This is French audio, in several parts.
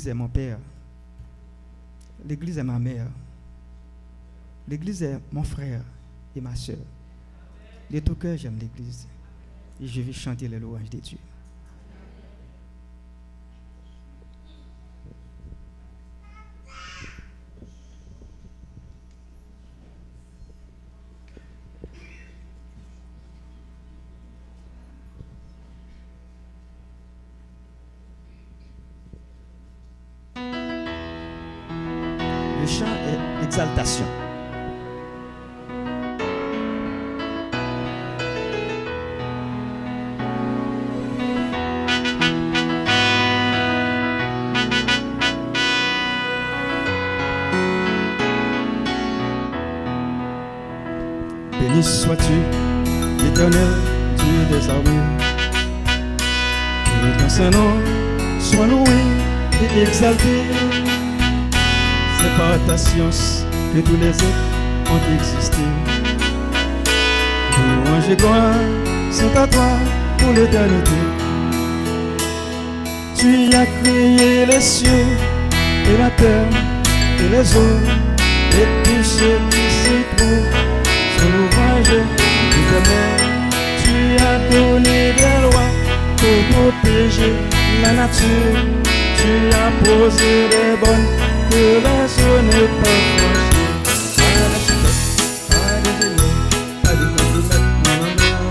C'est mon père. L'église est ma mère. L'église est mon frère et ma soeur. De tout cœur, j'aime l'église. Et je vais chanter les louanges de Dieu. Le chant est l'exaltation. Béni sois-tu, l'Éternel, Dieu des armées. Que ton Saint-Nom soit loué et exalté. C'est par ta science que tous les êtres ont existé. Louange et gloire sont à toi pour l'éternité. Tu as créé les cieux et la terre et les eaux et tout ce qui s'y trouve. Son ouvrage de tes mains. Tu as donné des lois pour protéger la nature. Tu as posé des bonnes que les eaux ne peuvent franchir. Pas d'architecte, pas d'ingénieur, pas de contremaître, non, non, non.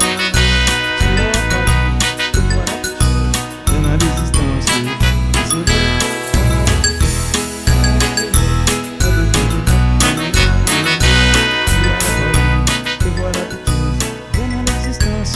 Tu n'as pas dit que moi la petite dans la résistance. C'est vrai, pas de contremaître, tu vois la petite chose dans l'existence.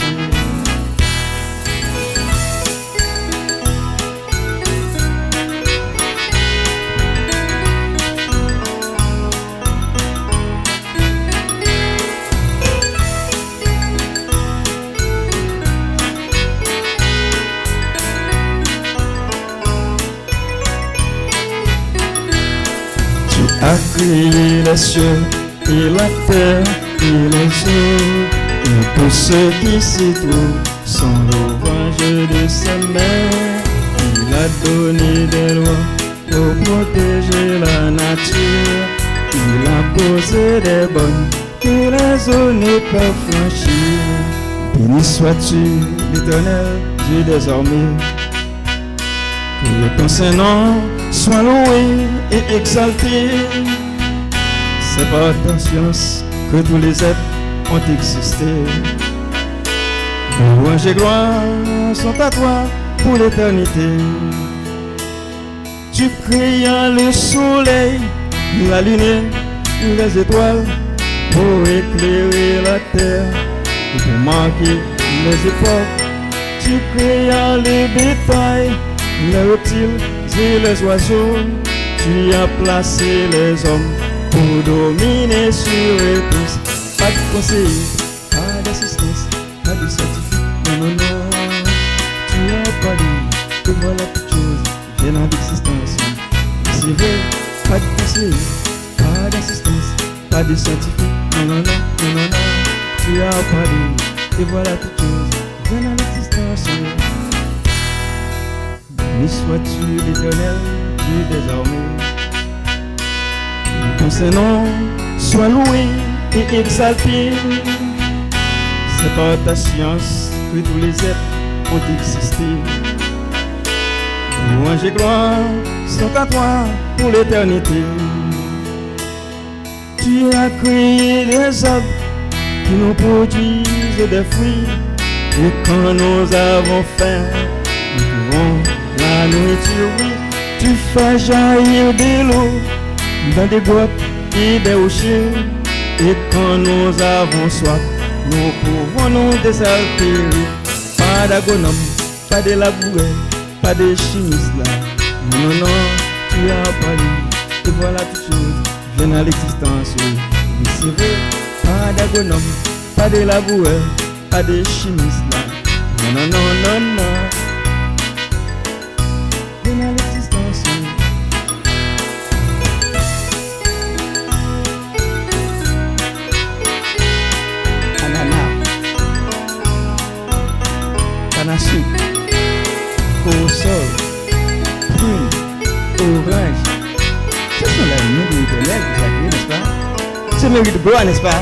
Tu as créé les cieux et la terre et les eaux et tout ce qui s'y trouve sont l'ouvrage de ses mains. Il a donné des lois pour protéger la nature. Il a posé des bonnes que les eaux ne peuvent franchir. Béni sois-tu, l'Éternel, Dieu des armées. Que ton Saint-Nom soit loué et exalté. C'est par ta science que tous les êtres ont existé. Louange et gloire sont à toi pour l'éternité. Tu créas le soleil, la lune, les étoiles pour éclairer la terre, pour marquer les époques. Tu créas le bétail, les reptiles et les oiseaux. Tu as placé les hommes pour dominer sur eux tous. Pas de conseiller, pas d'assistance, pas de scientifique, non, non, non. Tu as pas dit que voilà toute chose vient dans l'existence. C'est vrai, pas de conseiller, pas d'assistance, pas de scientifique, non, non, non, non, non, non. Tu as pas dit que voilà toute chose vient dans l'existence. Béni sois-tu, l'Éternel, Dieu des armées. Que ton Saint-Nom soit loué et exalté. C'est par ta science que tous les êtres ont existé. Louange et gloire sont à toi pour l'éternité. Tu as créé des arbres qui nous produisent des fruits. Et quand nous avons faim, nous pouvons la nourriture, oui. Tu fais jaillir de l'eau dans des grottes et des rochers. Et quand nous avons soif, nous pouvons nous désaltérer. Pas d'agronome, pas de laboureur, pas de chimiste là. Non, non, non, tu as parlé. Et voilà toute chose vient à l'existence. Oui, c'est vrai, pas d'agronome, pas de laboureur, pas de chimiste là. Non, non, non, non, non. Vient à l'existence. Canne à sucre, au sol, prune, branches. Ce sont les mains de l'Éternel qui s'accueillent, n'est-ce pas? Ce mérite de gloire, n'est-ce pas?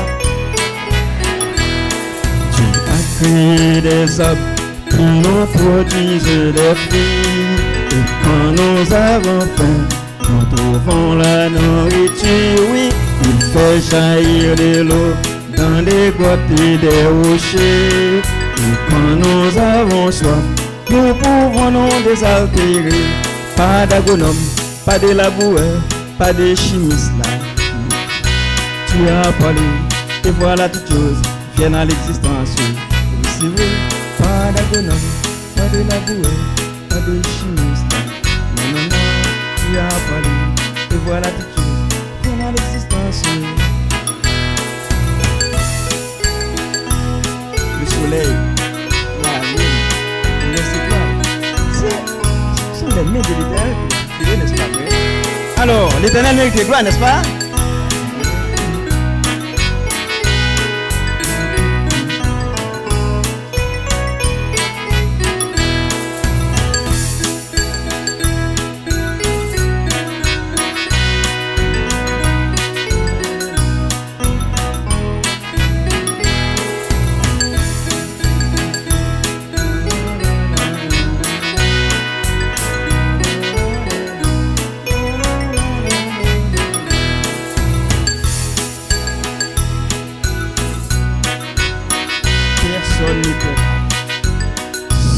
Tu as créé des arbres qui nous produisent des fruits. Et quand nous avons faim, nous trouvons la nourriture, oui. Il fait jaillir de l'eau dans des grottes et des rochers. Et quand nous avons soif, nous pouvons nous désaltérer. Pas d'agronome, pas de laboureur, pas de chimiste là. Tu as parlé, et voilà toutes choses viennent à l'existence. Oui, c'est vrai, pas d'agronome, pas de laboureur, pas de chimiste là. Non, non, non, tu as parlé, et voilà toutes choses viennent à l'existence. Le soleil, la lune, les étoiles, ce sont les mains de l'Éternel qui les, n'est-ce pas vrai? Alors, l'Éternel mérite de gloire, n'est-ce pas?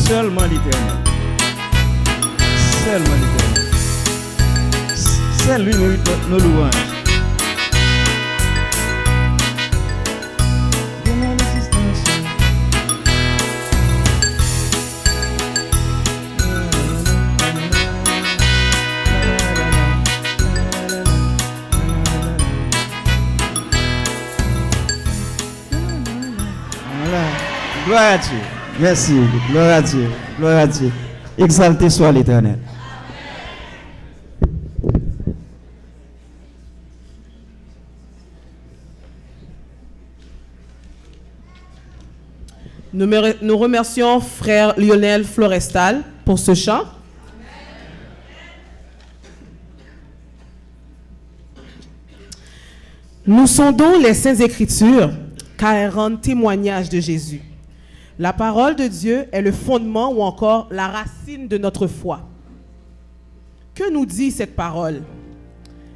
Seulement l'Éternel. Seulement l'Éternel. C'est lui mérite nos louanges. Voilà. Gloire à Dieu. Merci, gloire à Dieu, gloire à Dieu. Exalté soit l'Éternel. Nous remercions frère Lionel Florestal pour ce chant. Nous sondons les Saintes Écritures car elles rendent témoignage de Jésus. La parole de Dieu est le fondement ou encore la racine de notre foi. Que nous dit cette parole?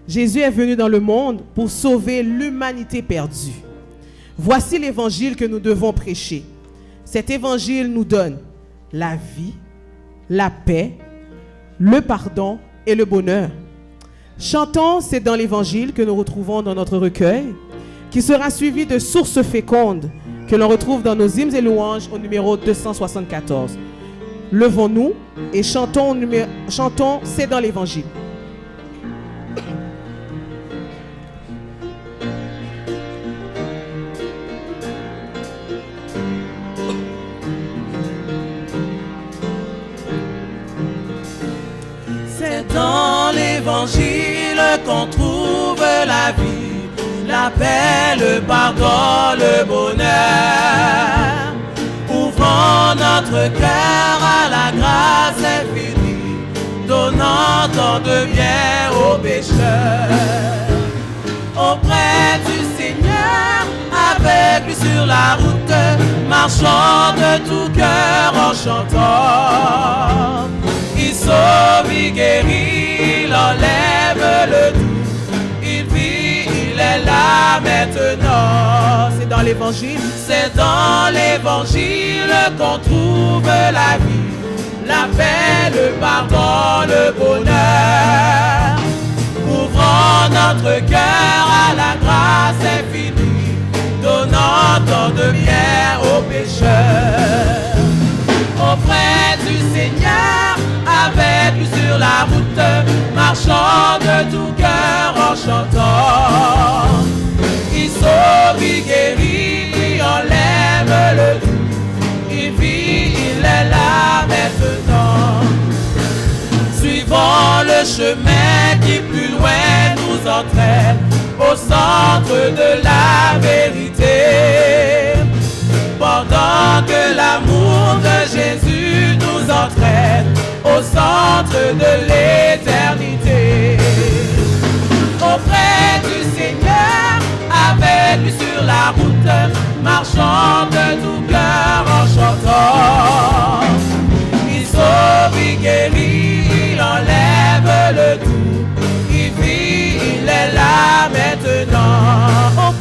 Jésus est venu dans le monde pour sauver l'humanité perdue. Voici l'évangile que nous devons prêcher. Cet évangile nous donne la vie, la paix, le pardon et le bonheur. Chantons, c'est dans l'évangile que nous retrouvons dans notre recueil, qui sera suivi de sources fécondes que l'on retrouve dans nos hymnes et louanges au numéro 274. Levons-nous et chantons, c'est dans l'évangile. C'est dans l'évangile qu'on trouve la vie, la paix, le pardon, le bonheur. Ouvrons notre cœur à la grâce infinie, donnant tant de bien aux pécheurs. Auprès du Seigneur, avec lui sur la route, marchons de tout cœur en chantant. Il sauve, il guérit, il enlève le doute. Il vit, il est là maintenant. C'est dans l'évangile. C'est dans l'évangile qu'on trouve la vie, la paix, le pardon, le bonheur. Ouvrons notre cœur à la grâce infinie, donnant tant de bien aux pécheurs. Auprès du Seigneur, avec lui sur la route, marchons de tout cœur en chantant. Il sauve, il guérit, il enlève le doute. Il vit, il est là maintenant. Suivons le chemin qui plus loin nous entraîne au centre de la vérité. Pendant que l'amour de Jésus nous entraîne au centre de l'éternité. marchant de tout cœur en chantant. Il sauve, il guérit, il enlève le tout. Il vit, il est là maintenant.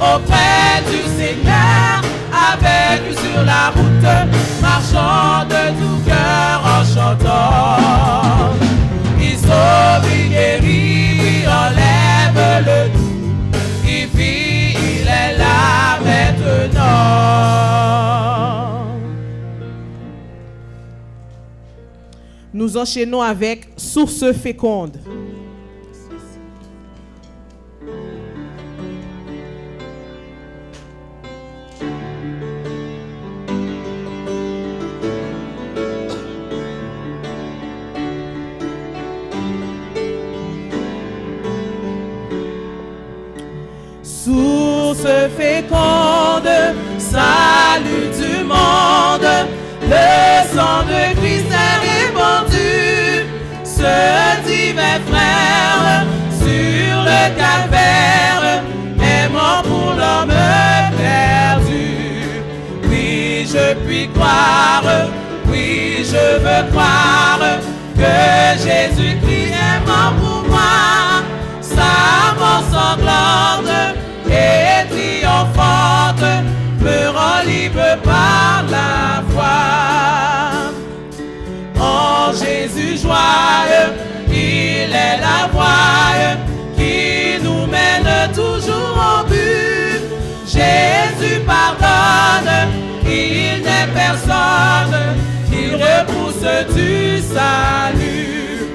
Auprès du Seigneur, avec lui sur la route, marchant de tout cœur en chantant. Il sauve, il guérit, il enlève le tout. Il vit, il est là maintenant. Nous enchaînons avec Source féconde. Source féconde, salut du monde, le sang de Christ est répandu, ce divin frère sur le calvaire est mort pour l'homme perdu. Oui, je puis croire, oui, je veux croire que Jésus-Christ est mort pour moi, sa mort sanglante et triomphante me rend libre par la foi. En Jésus joyeux, il est la voie qui nous mène toujours au but. Jésus pardonne, il n'est personne qui repousse du salut.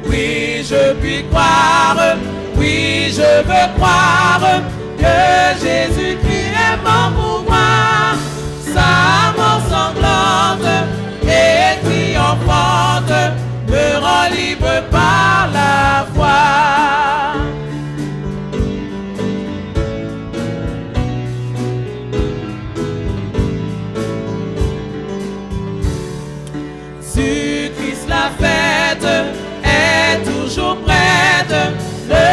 Oui, je puis croire, oui, je veux croire que Jésus-Christ est mort pour moi, sa mort sanglante et triomphante me rend libre par la foi. Sur Christ la fête est toujours prête, le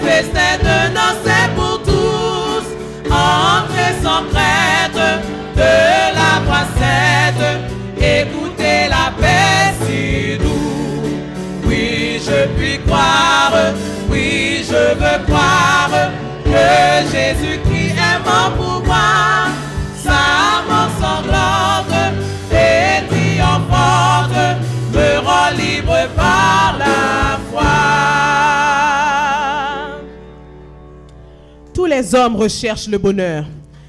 festin de noces est pour tous. Entrez sans crainte de la brassette, écoutez la paix si doux. Oui, je puis croire, oui, je veux croire que Jésus-Christ est mort pour moi, sa mort sanglante et triomphante me rend libre par la foi. Tous les hommes recherchent le bonheur.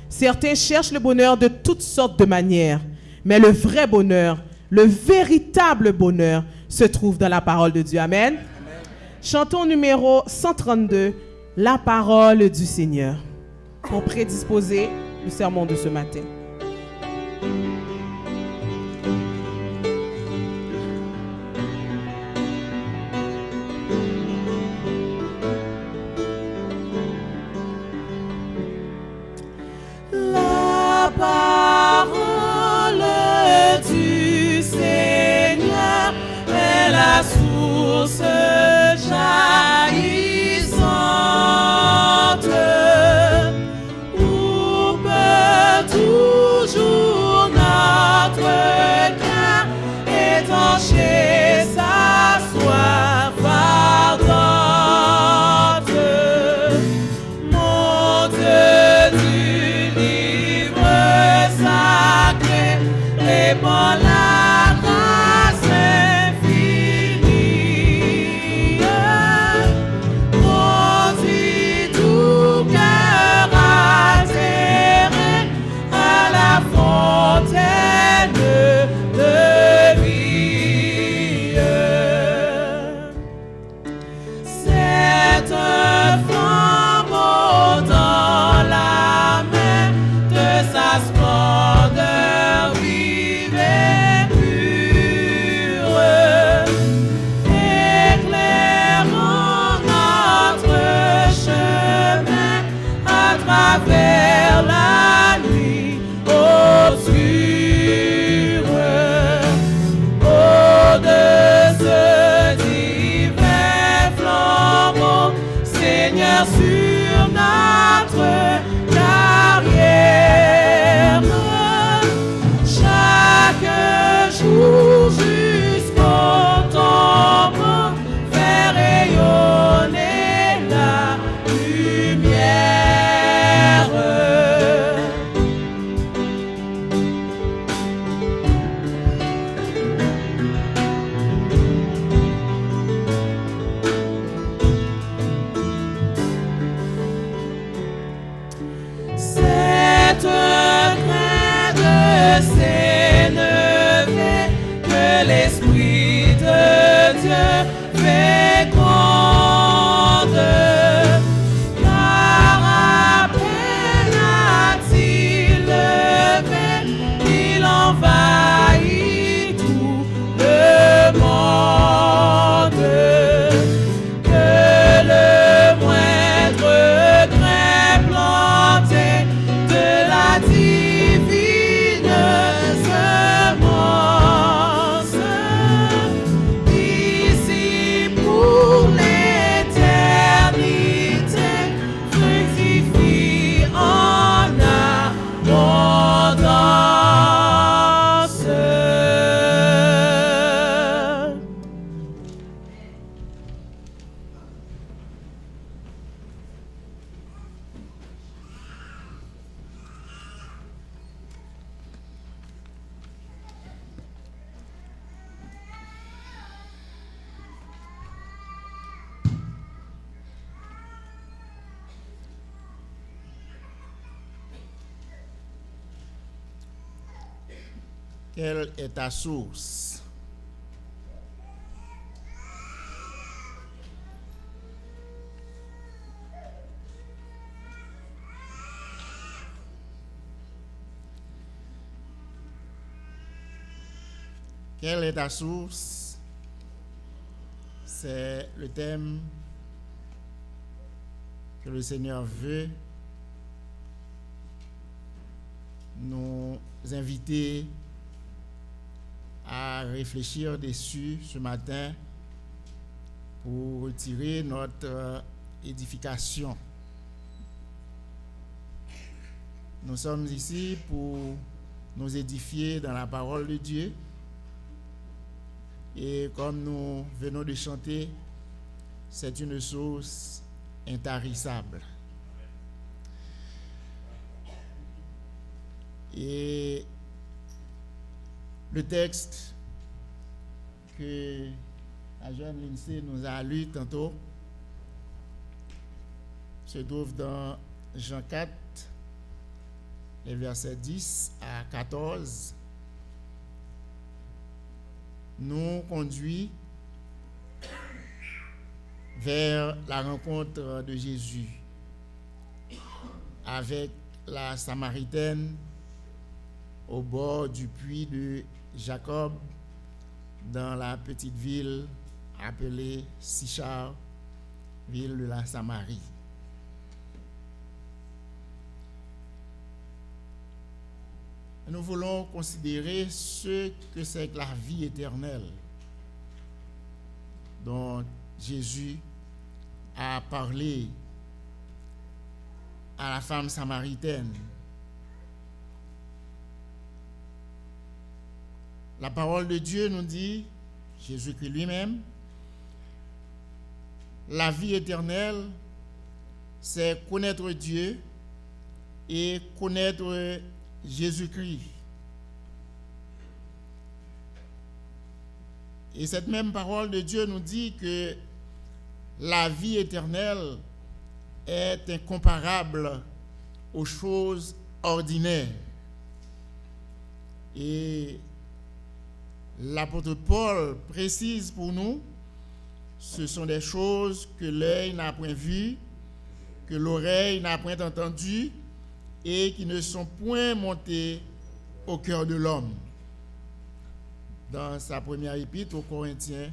Certains cherchent le bonheur de toutes sortes de manières. Mais le vrai bonheur, le véritable bonheur, se trouve dans la parole de Dieu. Amen. Amen. Chantons numéro 132, la parole du Seigneur, pour prédisposer le sermon de ce matin. Parole du Seigneur est la source jaillissante où peut toujours notre cœur étancher sa soif ardente. Mon Dieu du livre sacré répand la grâce infinie, conduit tout cœur altéré à la fontaine de vie. C'est un flambeau dans la main de sa splendeur vive et pure, éclairant notre chemin à travers la nuit obscure. Oh, de ce divin flambeau, Seigneur, sur notre carrière Quelle est ta source? Quelle est ta source? C'est le thème que le Seigneur veut nous inviter à réfléchir dessus ce matin pour retirer notre édification. Nous sommes ici pour nous édifier dans la parole de Dieu. Et comme nous venons de chanter, c'est une source intarissable. Et le texte que la jeune Lindsay nous a lu tantôt se trouve dans Jean 4, les versets 10 à 14, nous conduit vers la rencontre de Jésus avec la Samaritaine au bord du puits de Jacob dans la petite ville appelée Sichar, ville de la Samarie. Nous voulons considérer ce que c'est que la vie éternelle dont Jésus a parlé à la femme samaritaine. La parole de Dieu nous dit, Jésus-Christ lui-même, la vie éternelle, c'est connaître Dieu et connaître Jésus-Christ. Et cette même parole de Dieu nous dit que la vie éternelle est incomparable aux choses ordinaires. Et l'apôtre Paul précise pour nous, ce sont des choses que l'œil n'a point vues, que l'oreille n'a point entendues, et qui ne sont point montées au cœur de l'homme. Dans sa première épître aux Corinthiens,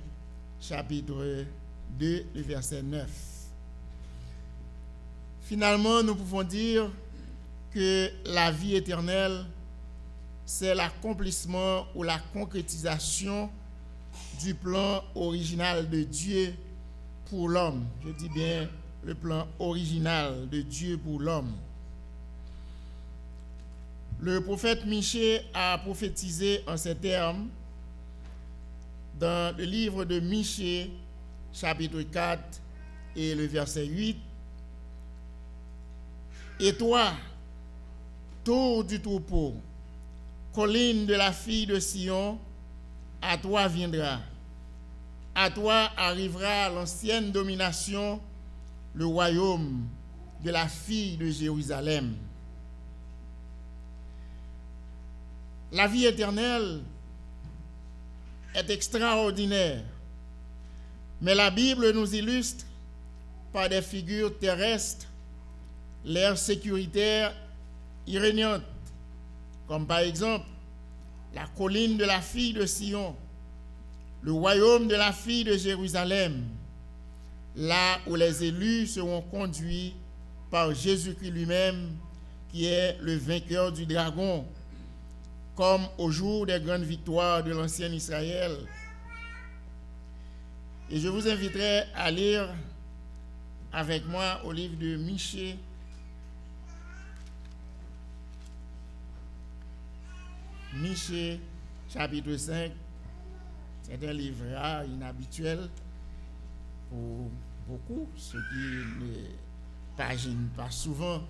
chapitre 2, le verset 9. Finalement, nous pouvons dire que la vie éternelle, c'est l'accomplissement ou la concrétisation du plan original de Dieu pour l'homme. Je dis bien le plan original de Dieu pour l'homme. Le prophète Michée a prophétisé en ces termes dans le livre de Michée, chapitre 4 et le verset 8. Et toi, tour du troupeau, colline de la fille de Sion, à toi viendra. À toi arrivera l'ancienne domination, le royaume de la fille de Jérusalem. La vie éternelle est extraordinaire, mais la Bible nous illustre par des figures terrestres l'air sécuritaire irrégnante, comme par exemple la colline de la fille de Sion, le royaume de la fille de Jérusalem, là où les élus seront conduits par Jésus-Christ lui-même, qui est le vainqueur du dragon, comme au jour des grandes victoires de l'ancien Israël. Et je vous inviterai à lire avec moi au livre de Michée, Michée, chapitre 5. C'est un livre rare, inhabituel pour beaucoup, ceux qui ne paginent pas souvent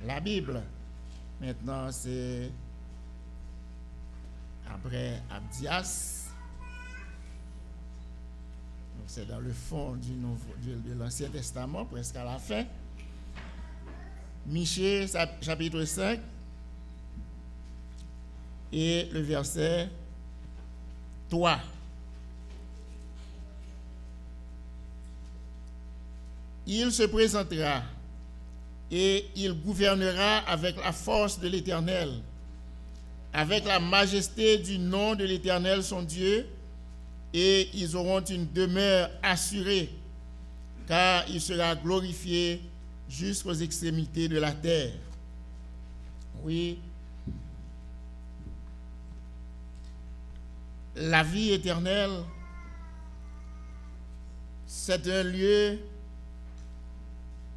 la Bible. Maintenant, c'est après Abdias. Donc, c'est dans le fond de l'Ancien Testament, presque à la fin. Michée, chapitre 5. et le verset 3. Il se présentera et il gouvernera avec la force de l'Éternel, avec la majesté du nom de l'Éternel son Dieu, et ils auront une demeure assurée, car il sera glorifié jusqu'aux extrémités de la terre. Oui, la vie éternelle, c'est un lieu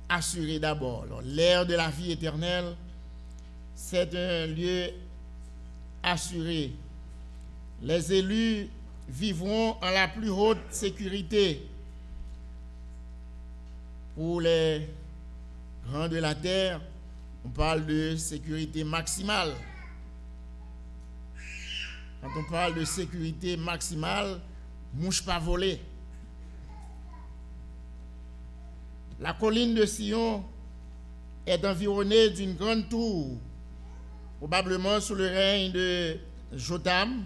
assuré d'abord. L'ère de la vie éternelle, c'est un lieu assuré. Les élus vivront en la plus haute sécurité. Pour les grands de la terre, on parle de sécurité maximale. Quand on parle de sécurité maximale, mouche pas volée. La colline de Sion est environnée d'une grande tour, probablement sous le règne de Jotham,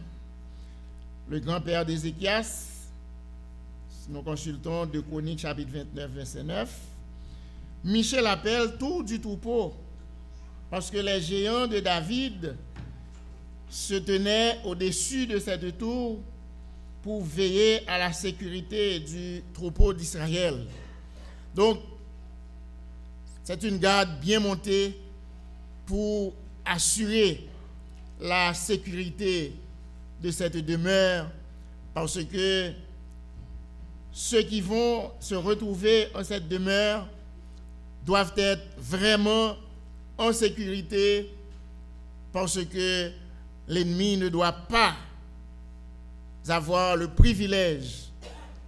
le grand-père d'Ézéchias. Si nous consultons 2 Chroniques chapitre 29, verset 9, Michée l'appelle tour du troupeau, parce que les géants de David se tenaient au-dessus de cette tour pour veiller à la sécurité du troupeau d'Israël. Donc, c'est une garde bien montée pour assurer la sécurité de cette demeure, parce que ceux qui vont se retrouver en cette demeure doivent être vraiment en sécurité, parce que l'ennemi ne doit pas avoir le privilège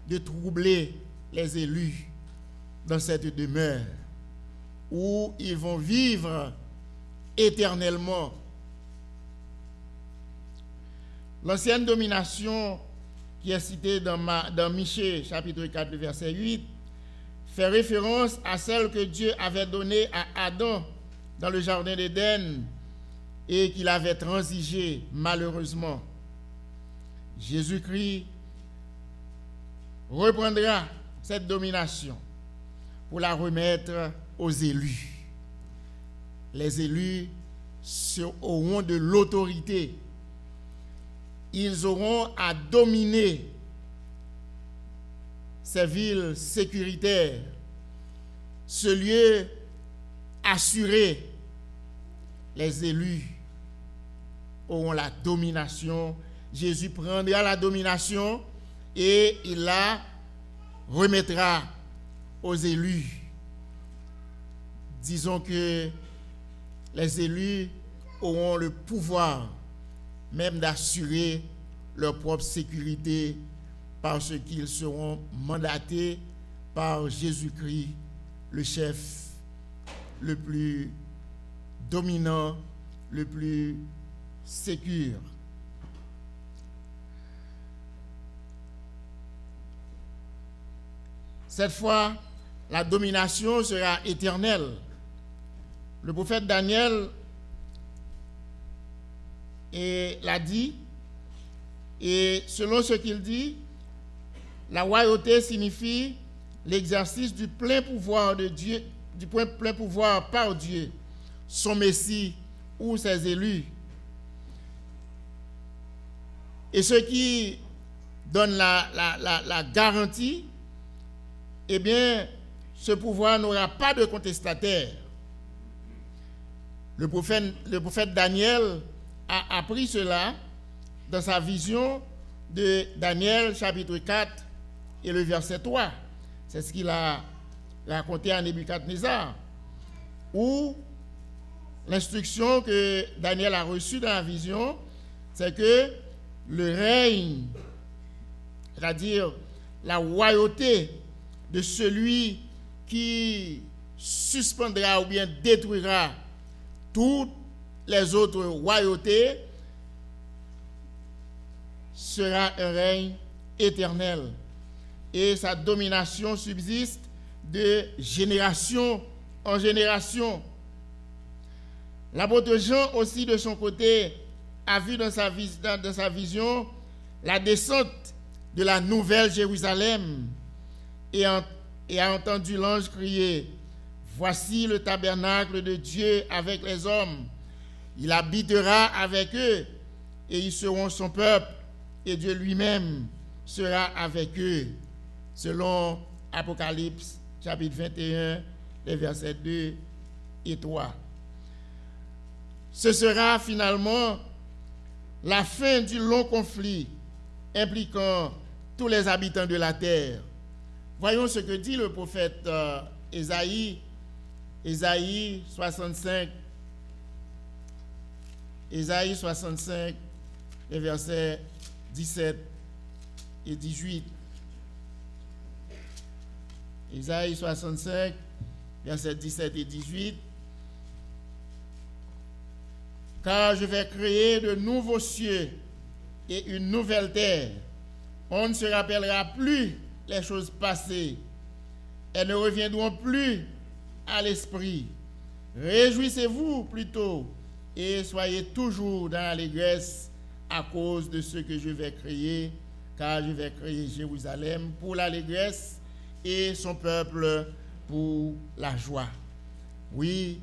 de troubler les élus dans cette demeure où ils vont vivre éternellement. L'ancienne domination qui est citée dans Michée, chapitre 4, verset 8, fait référence à celle que Dieu avait donnée à Adam dans le jardin d'Éden et qu'il avait transigé malheureusement. Jésus-Christ reprendra cette domination pour la remettre aux élus. Les élus auront de l'autorité. Ils auront à dominer ces villes sécuritaires, ce lieu assuré. Les élus auront la domination. Jésus prendra la domination et il la remettra aux élus. Disons que les élus auront le pouvoir même d'assurer leur propre sécurité parce qu'ils seront mandatés par Jésus-Christ, le chef le plus dominant, le plus sécure. Cette fois, la domination sera éternelle. Le prophète Daniel l'a dit, et selon ce qu'il dit, la royauté signifie l'exercice du plein pouvoir de Dieu, du plein pouvoir par Dieu, son Messie ou ses élus. Et ce qui donne la garantie, eh bien, ce pouvoir n'aura pas de contestataire. Le prophète Daniel a appris cela dans sa vision de Daniel chapitre 4 et le verset 3. C'est ce qu'il a raconté à Nebuchadnezzar, où l'instruction que Daniel a reçue dans la vision, c'est que le règne, c'est-à-dire la royauté de celui qui suspendra ou bien détruira toutes les autres royautés, sera un règne éternel. Et sa domination subsiste de génération en génération. L'apôtre Jean aussi, de son côté, a vu dans sa vision la descente de la nouvelle Jérusalem et a entendu l'ange crier, « Voici le tabernacle de Dieu avec les hommes. Il habitera avec eux et ils seront son peuple et Dieu lui-même sera avec eux. » Selon Apocalypse chapitre 21, les versets 2 et 3. Ce sera finalement la fin du long conflit impliquant tous les habitants de la terre. Voyons ce que dit le prophète Ésaïe 65. Ésaïe 65, les versets 17 et 18. Ésaïe 65, versets 17 et 18. Car je vais créer de nouveaux cieux et une nouvelle terre. On ne se rappellera plus les choses passées. Elles ne reviendront plus à l'esprit. Réjouissez-vous plutôt et soyez toujours dans l'allégresse à cause de ce que je vais créer, car je vais créer Jérusalem pour l'allégresse et son peuple pour la joie. Oui,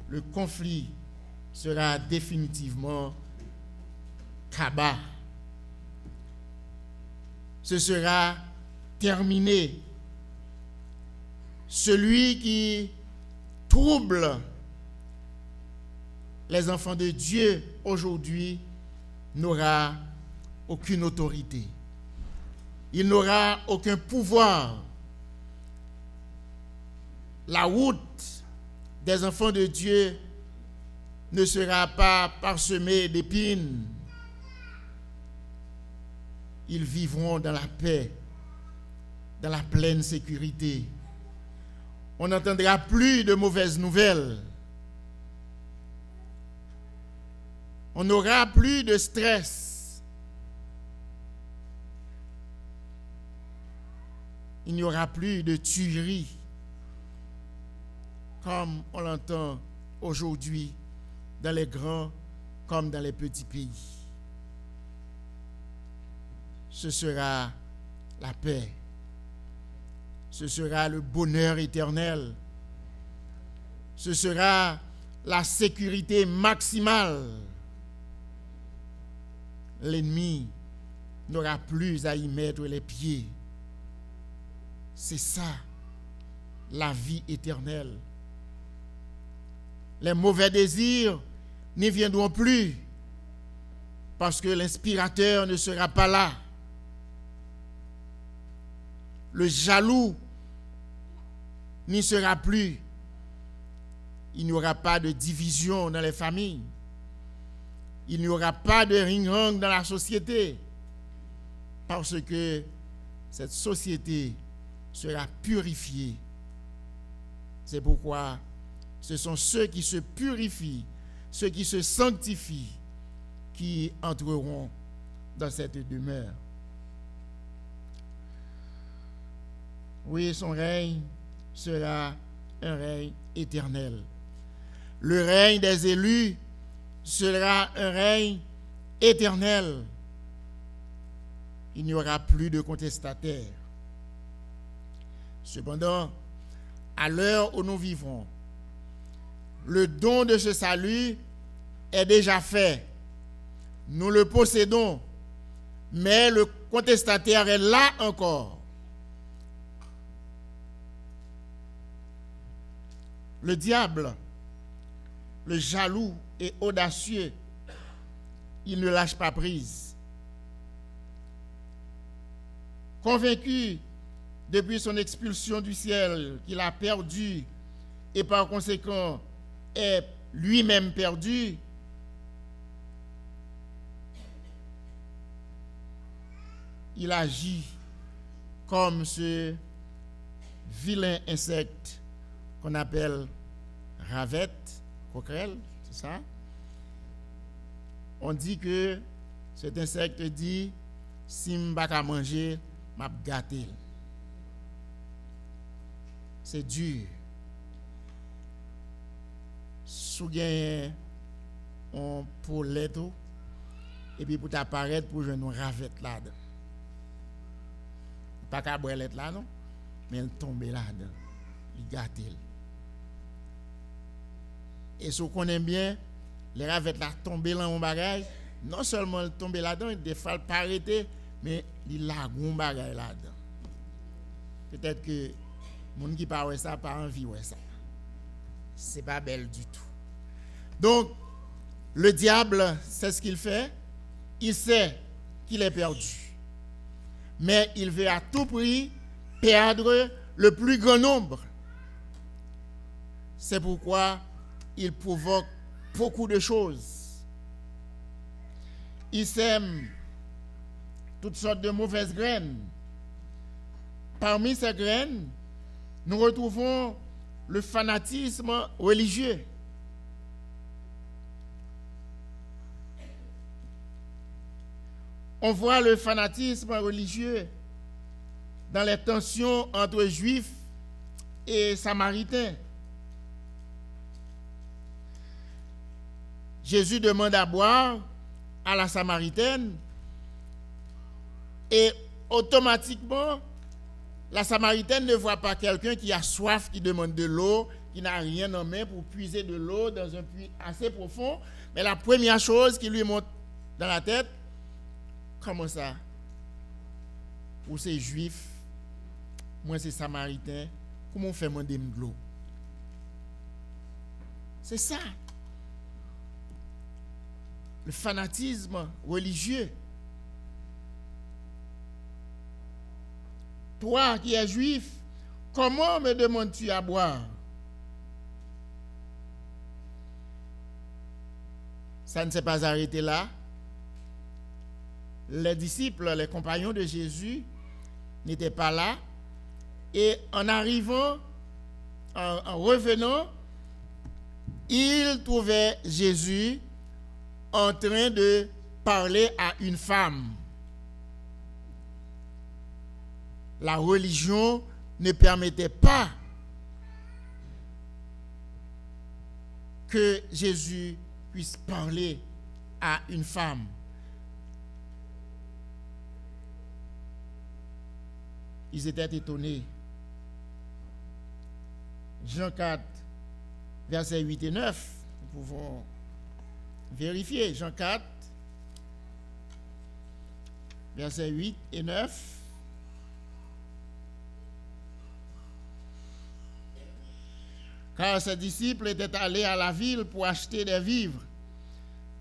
le conflit sera définitivement cabas. Ce sera terminé. Celui qui trouble les enfants de Dieu aujourd'hui n'aura aucune autorité. Il n'aura aucun pouvoir. La route des enfants de Dieu ne sera pas parsemée d'épines. Ils vivront dans la paix, dans la pleine sécurité. On n'entendra plus de mauvaises nouvelles. On n'aura plus de stress. Il n'y aura plus de tuerie comme on l'entend aujourd'hui dans les grands comme dans les petits pays. Ce sera la paix. Ce sera le bonheur éternel. Ce sera la sécurité maximale. L'ennemi n'aura plus à y mettre les pieds. C'est ça, la vie éternelle. Les mauvais désirs n'y viendront plus parce que l'inspirateur ne sera pas là. Le jaloux n'y sera plus. Il n'y aura pas de division dans les familles. Il n'y aura pas de ring-rang dans la société parce que cette société sera purifiée. C'est pourquoi ce sont ceux qui se purifient, ceux qui se sanctifient, qui entreront dans cette demeure. Oui, son règne sera un règne éternel. Le règne des élus sera un règne éternel. Il n'y aura plus de contestataires. Cependant, à l'heure où nous vivons, le don de ce salut est déjà fait. Nous le possédons, mais le contestataire est là encore. Le diable, le jaloux et audacieux, il ne lâche pas prise. Convaincu depuis son expulsion du ciel qu'il a perdu et par conséquent est lui-même perdu, il agit comme ce vilain insecte qu'on appelle ravette, coquerelle, c'est ça? On dit que cet insecte dit, si je ne peux pas manger, je vais gâter. C'est dur. Si vous avez un poulet, et puis pour t'apparaître pour je nous ravette là-dedans. Pas qu'à boire là non, mais elle tombe là-dedans. Il gâte. Et ce qu'on aime bien, les ravettes là tomber dans mon bagage, non seulement elle tombe là-dedans, des fois elle pas arrêter, mais il lagoun bagage là-dedans. Peut-être que les gens qui parlent ça pas envie de ça. C'est pas belle du tout. Donc le diable, c'est ce qu'il fait. Il sait qu'il est perdu. Mais il veut à tout prix perdre le plus grand nombre. C'est pourquoi il provoque beaucoup de choses. Il sème toutes sortes de mauvaises graines. Parmi ces graines, nous retrouvons le fanatisme religieux. On voit le fanatisme religieux dans les tensions entre Juifs et Samaritains. Jésus demande à boire à la Samaritaine et automatiquement, la Samaritaine ne voit pas quelqu'un qui a soif, qui demande de l'eau, qui n'a rien en main pour puiser de l'eau dans un puits assez profond. Mais la première chose qui lui monte dans la tête, comment ça? Ou c'est juif, moi c'est samaritain, comment on fait demander de l'eau? C'est ça. Le fanatisme religieux. Toi qui es juif, comment me demandes-tu à boire? Ça ne s'est pas arrêté là. Les disciples, les compagnons de Jésus n'étaient pas là. Et en arrivant, en revenant, ils trouvaient Jésus en train de parler à une femme. La religion ne permettait pas que Jésus puisse parler à une femme. Ils étaient étonnés. Jean 4, versets 8 et 9, nous pouvons vérifier. Jean 4, versets 8 et 9. Car ses disciples étaient allés à la ville pour acheter des vivres.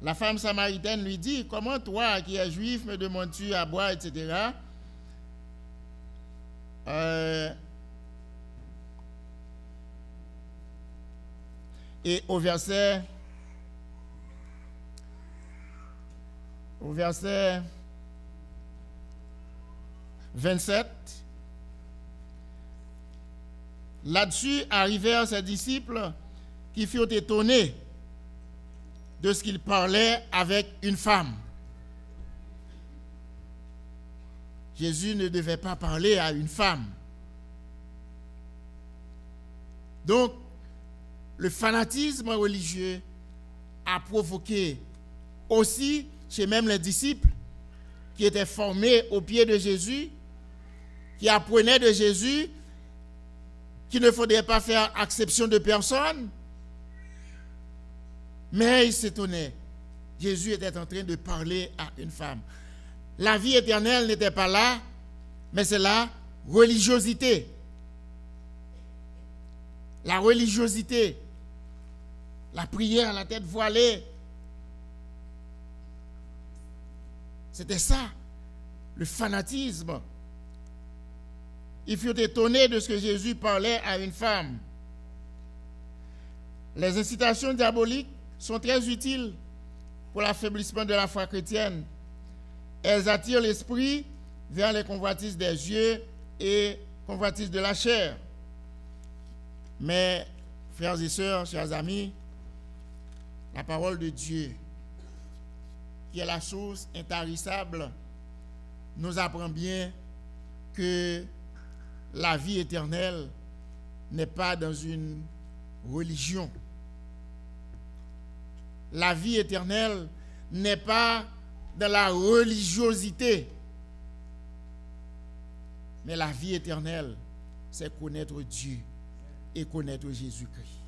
La femme samaritaine lui dit, « Comment toi, qui es juif, me demandes-tu à boire, etc. » Et au verset 27, là-dessus arrivèrent ses disciples qui furent étonnés de ce qu'il parlait avec une femme. Jésus ne devait pas parler à une femme. Donc, le fanatisme religieux a provoqué aussi chez même les disciples qui étaient formés aux pieds de Jésus, qui apprenaient de Jésus qu'il ne faudrait pas faire exception de personne. Mais ils s'étonnaient. Jésus était en train de parler à une femme. La vie éternelle n'était pas là, mais c'est la religiosité. La religiosité. La prière, la tête voilée. C'était ça, le fanatisme. Ils furent étonnés de ce que Jésus parlait à une femme. Les incitations diaboliques sont très utiles pour l'affaiblissement de la foi chrétienne. Elles attirent l'esprit vers les convoitises des yeux et convoitises de la chair. Mais, frères et sœurs, chers amis, la parole de Dieu, qui est la source intarissable, nous apprend bien que la vie éternelle n'est pas dans une religion. La vie éternelle n'est pas dans la religiosité. Mais la vie éternelle, c'est connaître Dieu et connaître Jésus-Christ.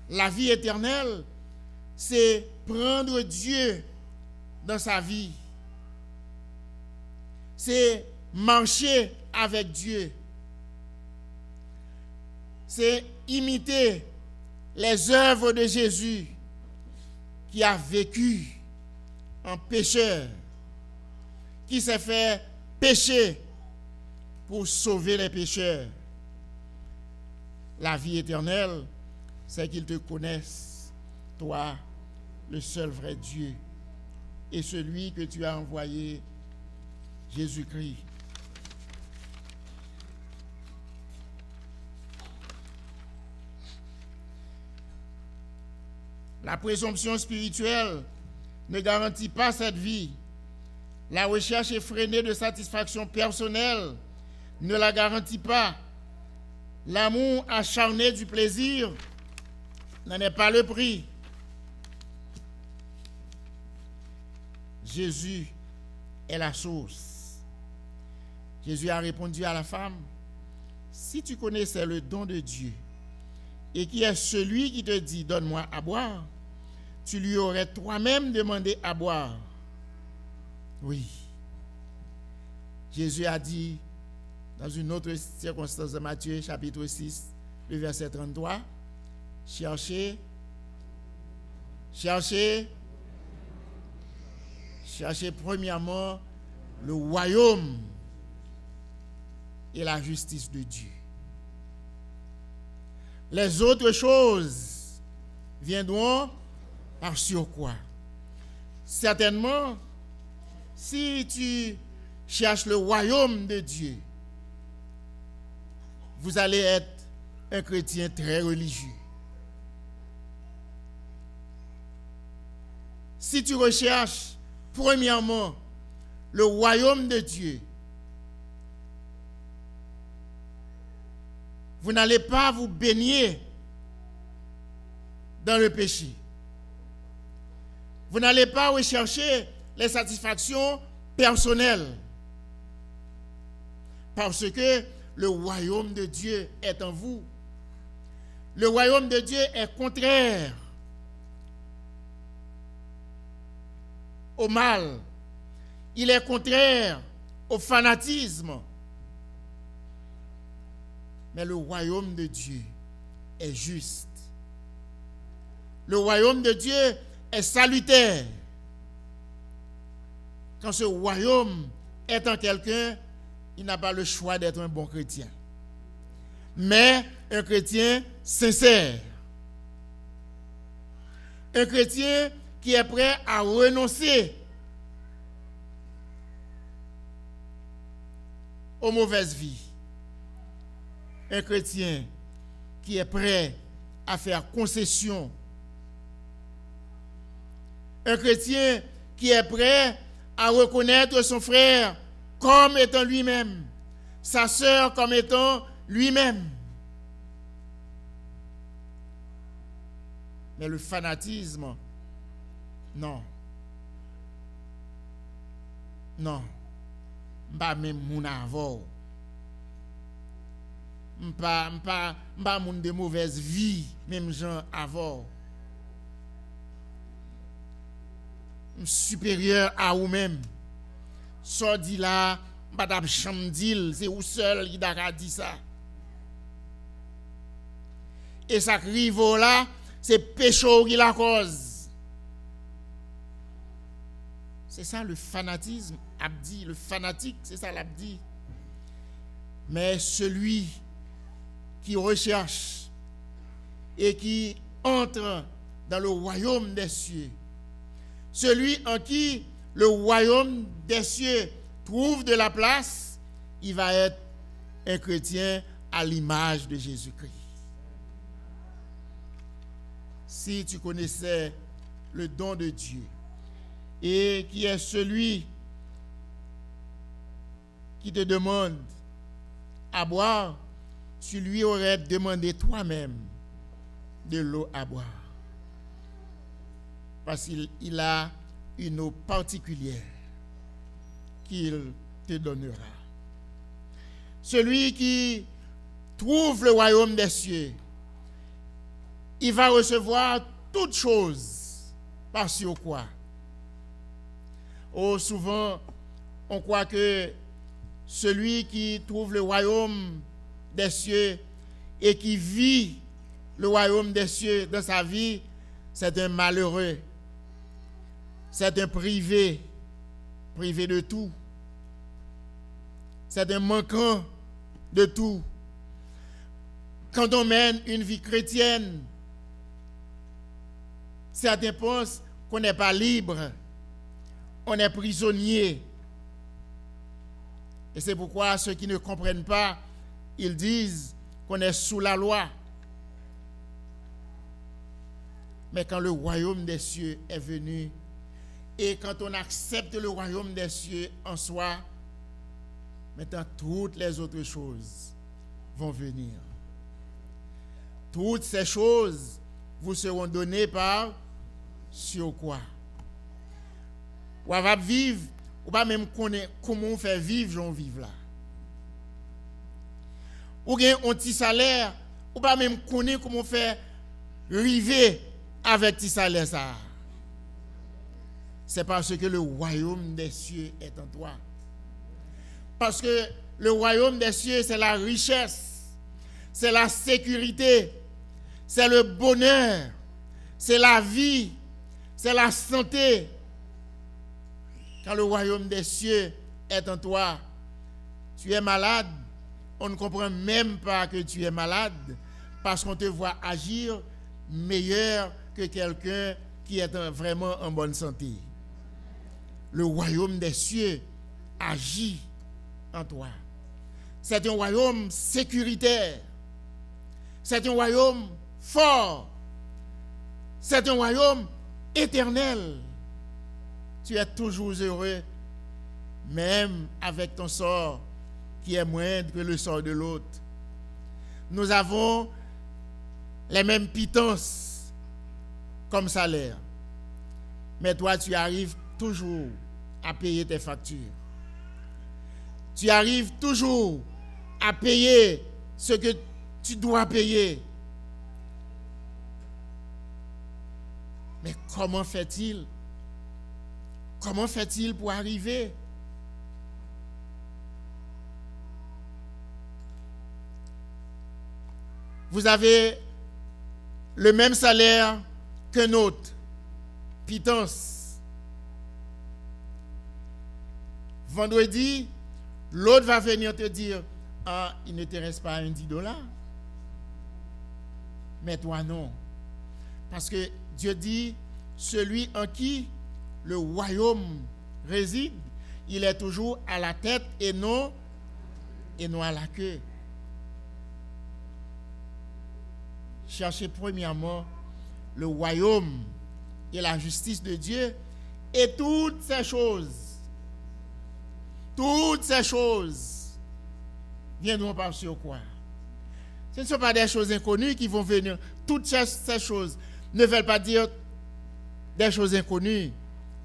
La vie éternelle, c'est prendre Dieu dans sa vie. C'est marcher avec Dieu. C'est imiter les œuvres de Jésus qui a vécu en pécheur, qui s'est fait pécher pour sauver les pécheurs. La vie éternelle, c'est qu'ils te connaissent, toi, le seul vrai Dieu, et celui que tu as envoyé, Jésus-Christ. La présomption spirituelle ne garantit pas cette vie. La recherche effrénée de satisfaction personnelle ne la garantit pas. L'amour acharné du plaisir n'en est pas le prix. Jésus est la source. Jésus a répondu à la femme, si tu connaissais le don de Dieu et qui est celui qui te dit, donne-moi à boire, tu lui aurais toi-même demandé à boire. Oui. Jésus a dit, dans une autre circonstance de Matthieu, chapitre 6, le verset 33, cherchez premièrement le royaume et la justice de Dieu. Les autres choses viendront par surcroît. Certainement, si tu cherches le royaume de Dieu, vous allez être un chrétien très religieux. Si tu recherches premièrement le royaume de Dieu, vous n'allez pas vous baigner dans le péché. Vous n'allez pas rechercher les satisfactions personnelles. Parce que le royaume de Dieu est en vous. Le royaume de Dieu est contraire au mal. Il est contraire au fanatisme. Mais le royaume de Dieu est juste. Le royaume de Dieu est salutaire. Quand ce royaume est en quelqu'un, il n'a pas le choix d'être un bon chrétien. Mais un chrétien sincère. Un chrétien qui est prêt à renoncer aux mauvaises vies. Un chrétien qui est prêt à faire concession. Un chrétien qui est prêt à reconnaître son frère comme étant lui-même, sa sœur comme étant lui-même. Mais le fanatisme, non. Non. Pas même mon avou. Pas moun de mauvaise vie, même gens avant. Supérieur à vous-même. So dit là, madame Chamdil, c'est vous seul qui a dit ça. Et ça rive là, c'est péché qui la cause. C'est ça le fanatisme, abdi, le fanatique, c'est ça l'abdi. Mais celui qui recherche et qui entre dans le royaume des cieux, celui en qui le royaume des cieux trouve de la place, il va être un chrétien à l'image de Jésus-Christ. Si tu connaissais le don de Dieu et qui est celui qui te demande à boire, tu lui aurais demandé toi-même de l'eau à boire. parce qu'il a une eau particulière qu'il te donnera. Celui qui trouve le royaume des cieux, il va recevoir toutes choses par sur quoi. Oh, souvent, on croit que celui qui trouve le royaume des cieux et qui vit le royaume des cieux dans sa vie, c'est un malheureux, c'est un privé de tout, c'est un manquant de tout. Quand on mène une vie chrétienne, certains pensent qu'on n'est pas libre, on est prisonnier. Et c'est pourquoi ceux qui ne comprennent pas, ils disent qu'on est sous la loi. Mais quand le royaume des cieux est venu, et quand on accepte le royaume des cieux en soi, maintenant toutes les autres choses vont venir. Toutes ces choses vous seront données par sur quoi? Ou va vivre, ou pas même connaître comment on fait vivre, j'en vive là. Ou bien un petit salaire, ou pas même connaître comment on fait river avec petit salaire ça. C'est parce que le royaume des cieux est en toi. Parce que le royaume des cieux, c'est la richesse, c'est la sécurité, c'est le bonheur, c'est la vie, c'est la santé. Quand le royaume des cieux est en toi, tu es malade, on ne comprend même pas que tu es malade parce qu'on te voit agir meilleur que quelqu'un qui est vraiment en bonne santé. Le royaume des cieux agit en toi. C'est un royaume sécuritaire. C'est un royaume fort. C'est un royaume éternel. Tu es toujours heureux, même avec ton sort qui est moindre que le sort de l'autre. Nous avons les mêmes pitances comme salaire. Mais toi, tu arrives toujours à payer tes factures. Tu arrives toujours à payer ce que tu dois payer. Mais comment fait-il? Comment fait-il pour arriver? Vous avez le même salaire qu'un autre, pitance. Vendredi, l'autre va venir te dire, ah, il ne te reste pas un $10. Mais toi non. Parce que Dieu dit, celui en qui le royaume réside, il est toujours à la tête et non à la queue. Cherchez premièrement le royaume et la justice de Dieu et toutes ces choses viendront par sur quoi? Ce ne sont pas des choses inconnues qui vont venir. Toutes ces choses ne veulent pas dire des choses inconnues,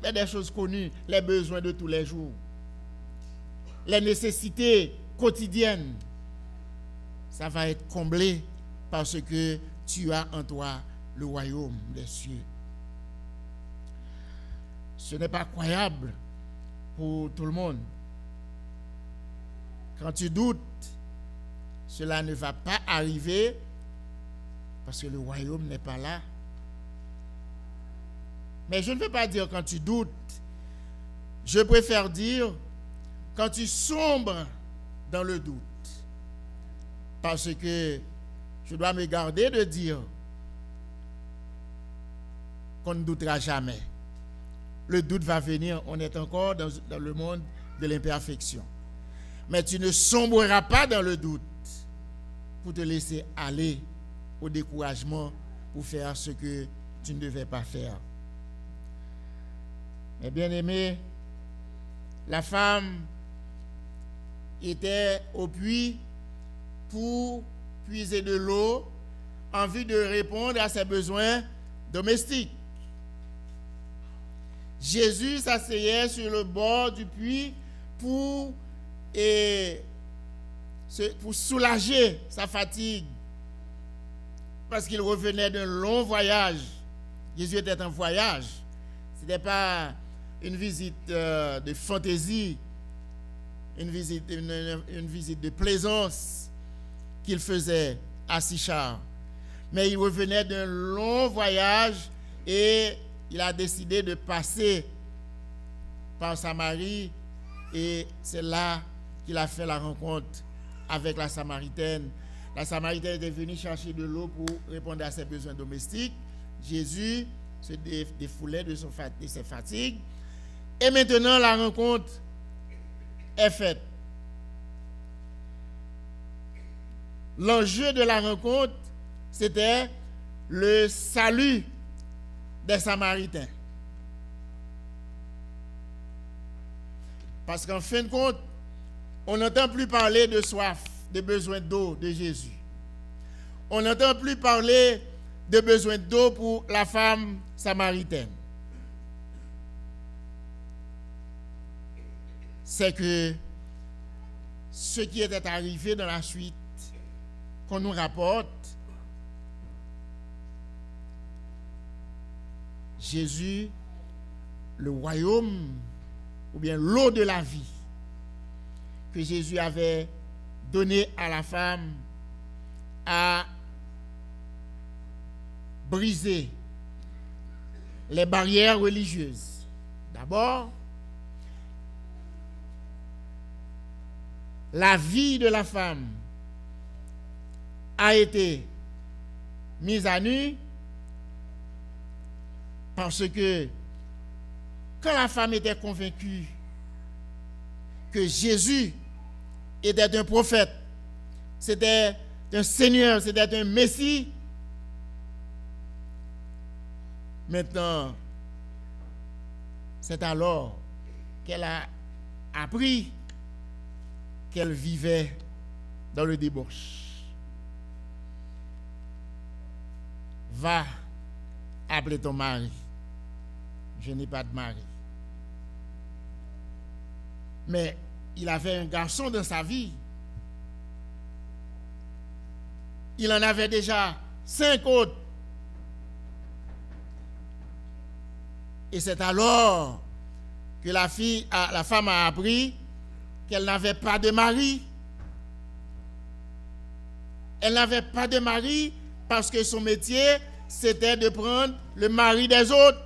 mais des choses connues, les besoins de tous les jours, les nécessités quotidiennes. Ça va être comblé parce que tu as en toi le royaume des cieux. Ce n'est pas croyable pour tout le monde. Quand tu doutes, cela ne va pas arriver parce que le royaume n'est pas là. Mais je ne veux pas dire quand tu doutes. Je préfère dire quand tu sombres dans le doute. Parce que je dois me garder de dire qu'on ne doutera jamais. Le doute va venir, on est encore dans le monde de l'imperfection. Mais tu ne sombreras pas dans le doute pour te laisser aller au découragement pour faire ce que tu ne devais pas faire. Mais bien aimé, la femme était au puits pour puiser de l'eau en vue de répondre à ses besoins domestiques. Jésus s'asseyait sur le bord du puits pour soulager sa fatigue, parce qu'il revenait d'un long voyage. Jésus était en voyage. Ce n'était pas une visite de fantaisie, une visite de plaisance qu'il faisait à Sichar. Mais il revenait d'un long voyage et il a décidé de passer par Samarie, et c'est là qu'il a fait la rencontre avec la Samaritaine. La Samaritaine était venue chercher de l'eau pour répondre à ses besoins domestiques. Jésus se défoulait de ses fatigues. Et maintenant, la rencontre est faite. L'enjeu de la rencontre, c'était le salut des Samaritains. Parce qu'en fin de compte, on n'entend plus parler de soif, de besoin d'eau de Jésus. On n'entend plus parler de besoin d'eau pour la femme samaritaine. C'est que ce qui était arrivé dans la suite, qu'on nous rapporte, Jésus, le royaume, ou bien l'eau de la vie, que Jésus avait donné à la femme, a brisé les barrières religieuses. D'abord, la vie de la femme a été mise à nu, parce que quand la femme était convaincue que Jésus était un prophète, c'était un Seigneur, c'était un Messie, maintenant, c'est alors qu'elle a appris qu'elle vivait dans le débauche. Va appeler ton mari. Je n'ai pas de mari. Mais il avait un garçon dans sa vie. Il en avait déjà 5 autres. Et c'est alors que la femme a appris qu'elle n'avait pas de mari. Elle n'avait pas de mari parce que son métier, c'était de prendre le mari des autres.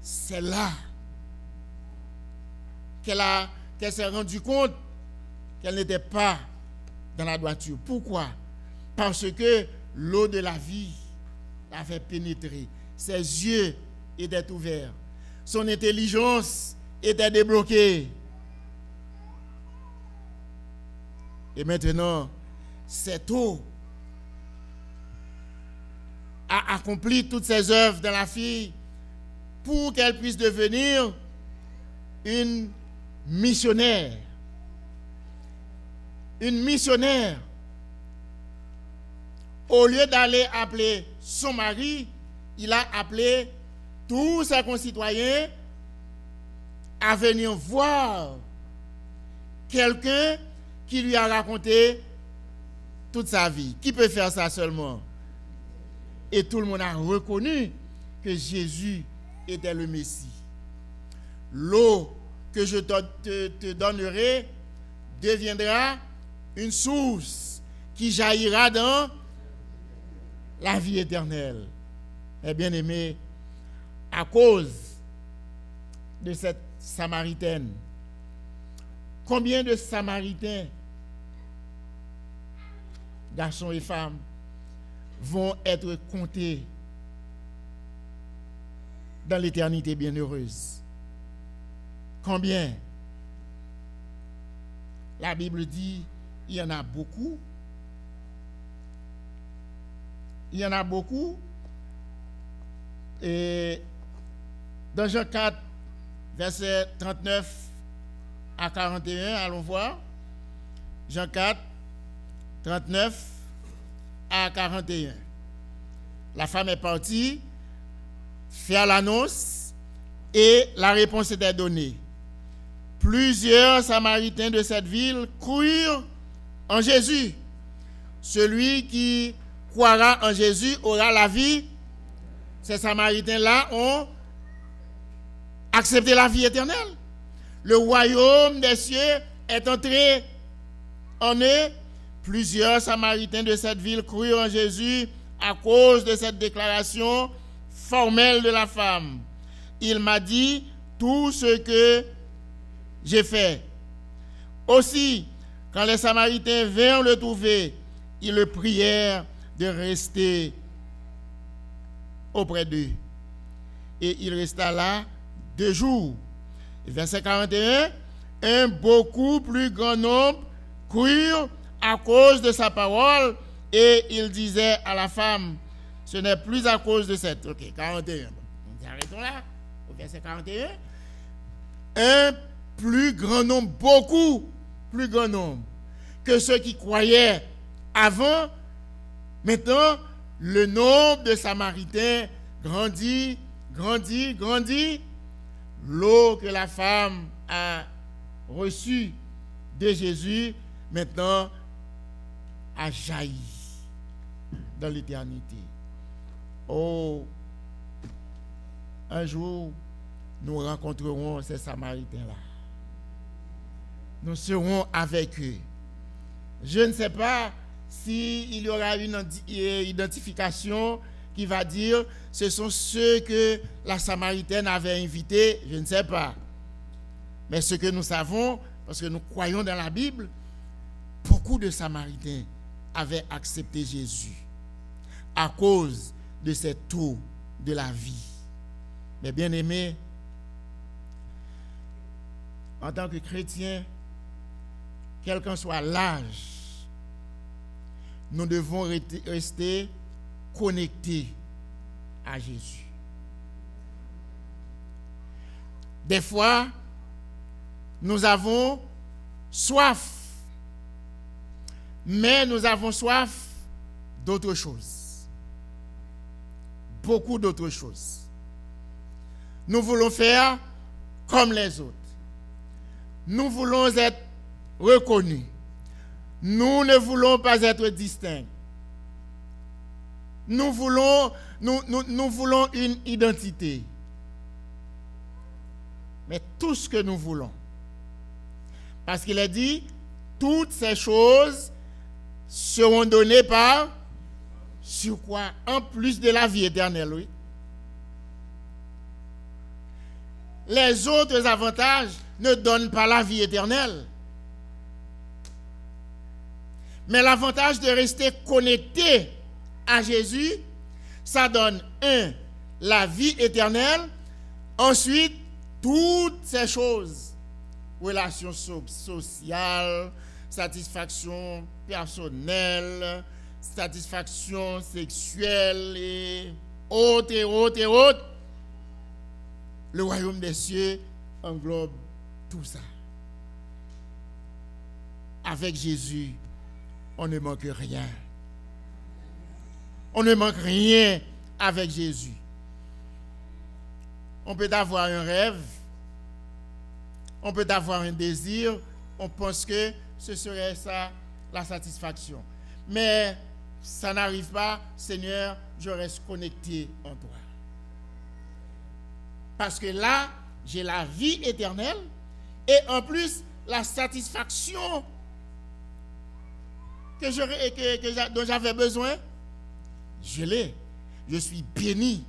C'est là qu'elle s'est rendue compte qu'elle n'était pas dans la droiture. Pourquoi? Parce que l'eau de la vie l'avait pénétré. Ses yeux étaient ouverts. Son intelligence était débloquée. Et maintenant, cette eau a accompli toutes ses œuvres dans la fille pour qu'elle puisse devenir une missionnaire. Une missionnaire. Au lieu d'aller appeler son mari, il a appelé tous ses concitoyens à venir voir quelqu'un qui lui a raconté toute sa vie. Qui peut faire ça seulement? Et tout le monde a reconnu que Jésus était le Messie. L'eau que je te donnerai deviendra une source qui jaillira dans la vie éternelle. Eh bien aimé, à cause de cette Samaritaine, combien de Samaritains, garçons et femmes, vont être comptés dans l'éternité bienheureuse? Combien? La Bible dit, il y en a beaucoup. Il y en a beaucoup. Et dans Jean 4, versets 39 à 41, allons voir. Jean 4, 39 à 41. La femme est partie faire l'annonce et la réponse était donnée. Plusieurs Samaritains de cette ville crurent en Jésus. Celui qui croira en Jésus aura la vie. Ces Samaritains-là ont accepté la vie éternelle. Le royaume des cieux est entré en eux. Plusieurs Samaritains de cette ville crurent en Jésus à cause de cette déclaration formelle de la femme. Il m'a dit tout ce que j'ai fait. Aussi, quand les Samaritains vinrent le trouver, ils le prièrent de rester auprès d'eux. Et il resta là 2 jours. Verset 41, un beaucoup plus grand nombre crurent à cause de sa parole, et il disait à la femme, ce n'est plus à cause de cette... Ok, 41. Arrêtons là, au verset 41. Un plus grand nombre, beaucoup plus grand nombre que ceux qui croyaient avant. Maintenant, le nombre de Samaritains grandit. L'eau que la femme a reçue de Jésus, maintenant, a jailli dans l'éternité. Oh, un jour, nous rencontrerons ces Samaritains-là. Nous serons avec eux. Je ne sais pas s'il y aura une identification qui va dire ce sont ceux que la Samaritaine avait invités, je ne sais pas. Mais ce que nous savons, parce que nous croyons dans la Bible, beaucoup de Samaritains avaient accepté Jésus à cause de cette eau de la vie. Mais bien aimés, en tant que chrétiens, quel qu'en soit l'âge, nous devons rester connectés à Jésus. Des fois, nous avons soif, mais nous avons soif d'autres choses. Beaucoup d'autres choses. Nous voulons faire comme les autres. Nous voulons être reconnus. Nous ne voulons pas être distincts. Nous voulons une identité. Mais tout ce que nous voulons, parce qu'il est dit, toutes ces choses seront données sur quoi? En plus de la vie éternelle, oui. Les autres avantages ne donnent pas la vie éternelle. Mais l'avantage de rester connecté à Jésus, ça donne la vie éternelle. Ensuite, toutes ces choses, relations sociales, satisfaction personnelle, satisfaction sexuelle et autres. Le royaume des cieux englobe tout ça. Avec Jésus, on ne manque rien. On ne manque rien avec Jésus. On peut avoir un rêve, on peut avoir un désir, on pense que ce serait ça la satisfaction. Mais ça n'arrive pas, Seigneur, je reste connecté en toi. Parce que là, j'ai la vie éternelle et en plus, la satisfaction dont j'avais besoin, je l'ai. Je suis béni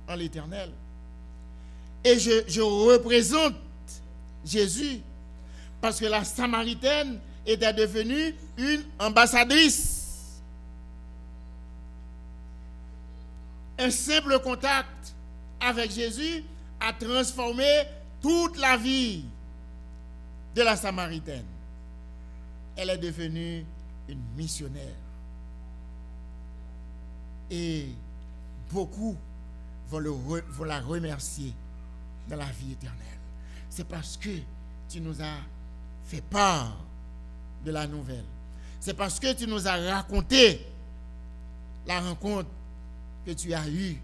en l'éternel. Et je représente Jésus parce que la Samaritaine était devenue une ambassadrice. Un simple contact avec Jésus a transformé toute la vie de la Samaritaine. Elle est devenue une missionnaire. Et beaucoup vont la remercier dans la vie éternelle. C'est parce que tu nous as fait part de la nouvelle. C'est parce que tu nous as raconté la rencontre que tu as eue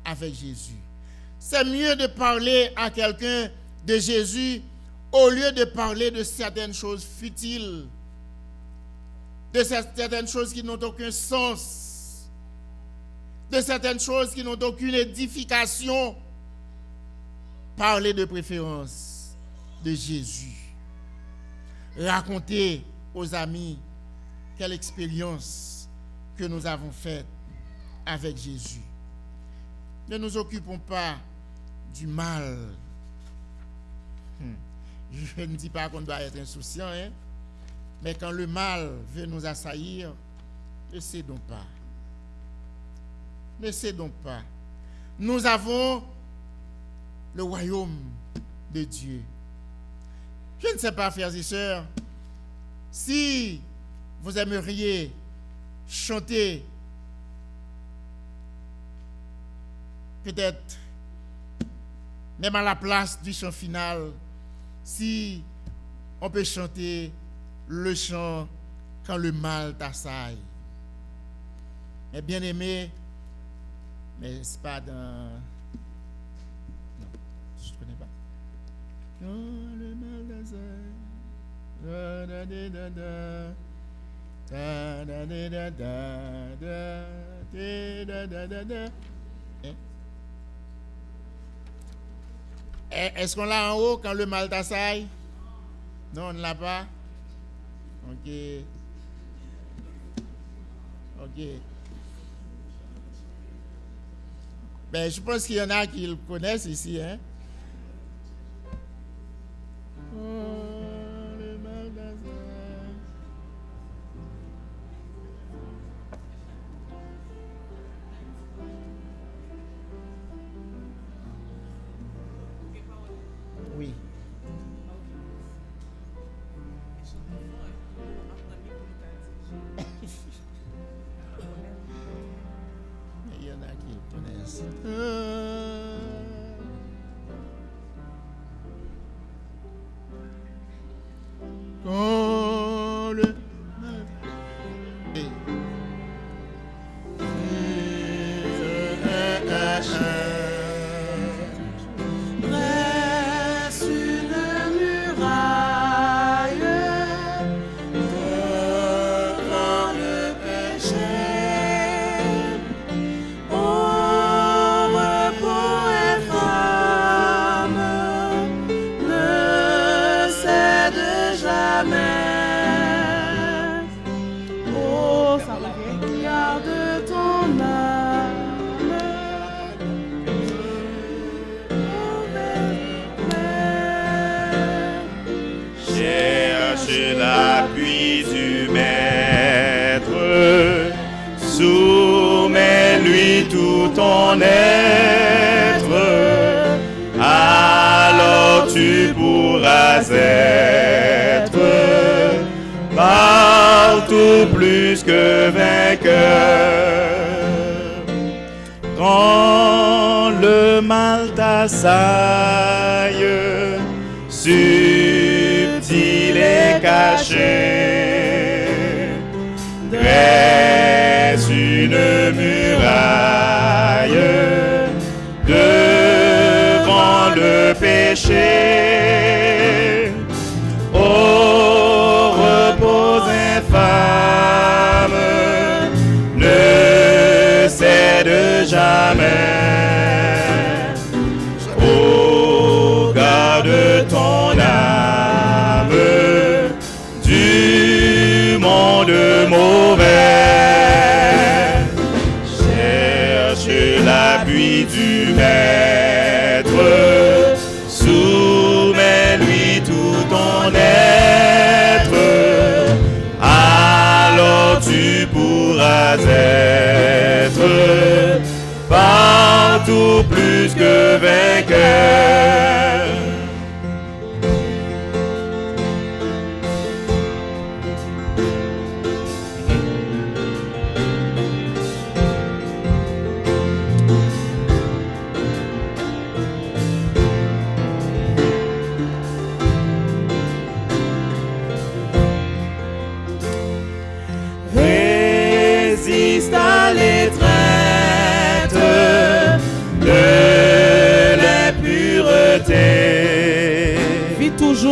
avec Jésus. c'est mieux de parler à quelqu'un de Jésus au lieu de parler de certaines choses futiles, de certaines choses qui n'ont aucun sens, de certaines choses qui n'ont aucune édification. Parler de préférence de Jésus. Raconter aux amis quelle expérience que nous avons faite avec Jésus. Ne nous occupons pas du mal. Je ne dis pas qu'on doit être insouciant, mais quand le mal veut nous assaillir, ne cédons pas. Ne cédons pas. Nous avons le royaume de Dieu. Je ne sais pas, frères et sœurs, si vous aimeriez chanter peut-être même à la place du chant final, si on peut chanter le chant quand le mal t'assaille. Mais bien aimé, mais c'est pas dans... Non, je ne connais pas. Quand le mal t'assaille, da da da da da da da da da da da da. Est-ce qu'on l'a en haut quand le mal t'assaille? Non, on ne l'a pas. Ok. Ok. Ben, je pense qu'il y en a qui le connaissent ici, hein? Oh, le mal t'assaille. Oui. Il y en a qui le connaissent. Quand le mal Dresse une muraille devant le péché. Ombre pour infâme, ne cède jamais. Oh, ça revient. Garde ton âme. Cherche l'appui du Maître, soumets-lui tout ton être, alors tu pourras être partout plus que vainqueur. Quand le mal t'assaille, subtil et caché, dresse une muraille devant le péché. Au repos infâme, ne cède jamais. Oh, garde ton âme du monde mauvais. Cherche l'appui du Maître, soumets-lui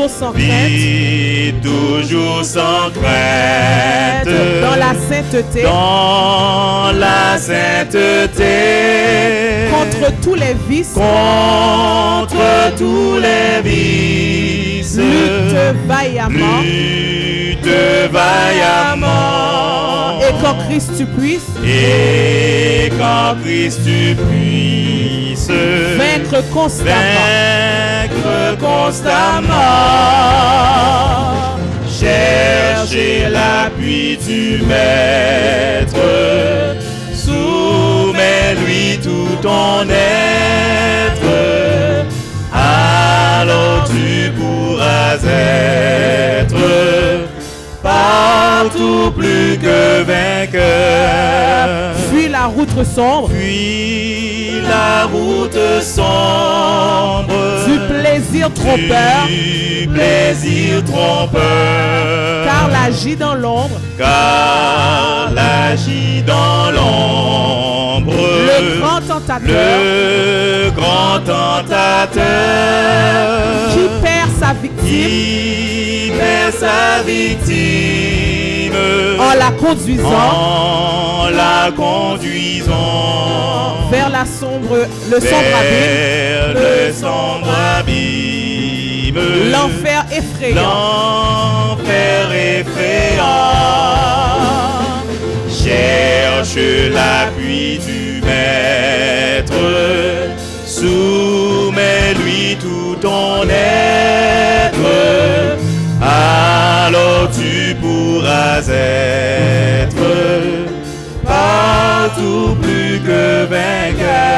toujours sans crainte. Vis toujours sans crainte. Dans la sainteté. Dans la sainteté. Contre tous les vices. Contre tous les vices. Lutte vaillamment. Lutte vaillamment. Et qu'en Christ tu puisses. Et qu'en Christ tu puisses. Vaincre constamment. Vaincre constamment. Chercher l'appui du Maître. Soumets-lui tout ton être. Alors tu pourras être partout plus que vainqueur. Fuis la route sombre. Fuis la route sombre. Du plaisir trompeur. Du plaisir trompeur. Car l'agit dans l'ombre. Car l'agit dans l'ombre. Le grand tentateur. Le grand tentateur. Qui perd sa victime. Qui perd sa victime. En la conduisant. En la conduisant. Vers le sombre abîme. Vers le sombre abîme. L'enfer effrayant. L'enfer effrayant. Cherche l'appui du Maître. Soumets-lui tout ton être. Alors tu pourras être partout plus que vainqueur.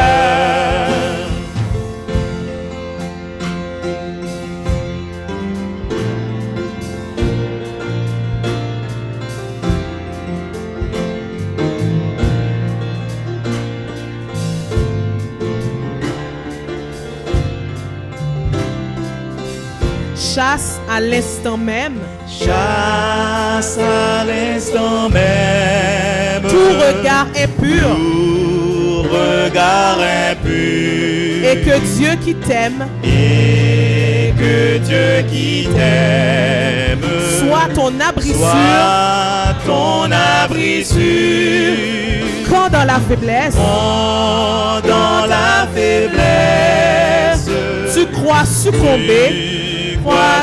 Chasse à l'instant même. Chasse à l'instant même. Tout regard impur. Tout regard impur. Et que Dieu qui t'aime. Et que Dieu qui t'aime. Soit ton abri sûr. Soit ton abri sûr. Quand dans la faiblesse. Quand dans la faiblesse. Tu crois succomber.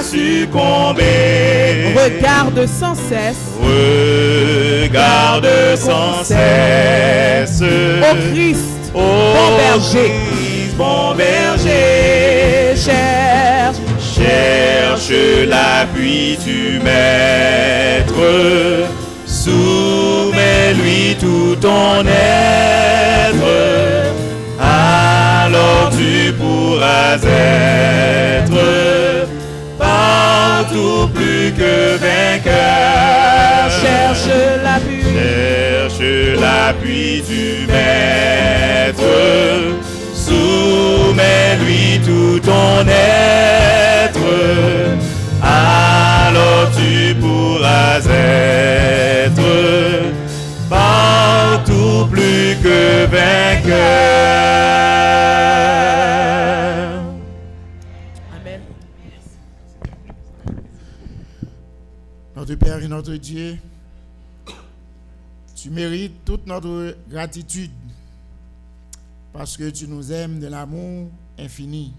Succomber. Regarde sans cesse. Regarde sans cesse. Ô Christ, bon berger. Bon berger. Cherche l'appui du Maître. Soumets-lui tout ton être. Alors tu pourras être partout plus que vainqueur. Cherche l'appui du Maître. Soumets-lui tout ton être. Alors tu pourras être partout plus que vainqueur. Amen. Notre Père et notre Dieu, tu mérites toute notre gratitude parce que tu nous aimes de l'amour infini.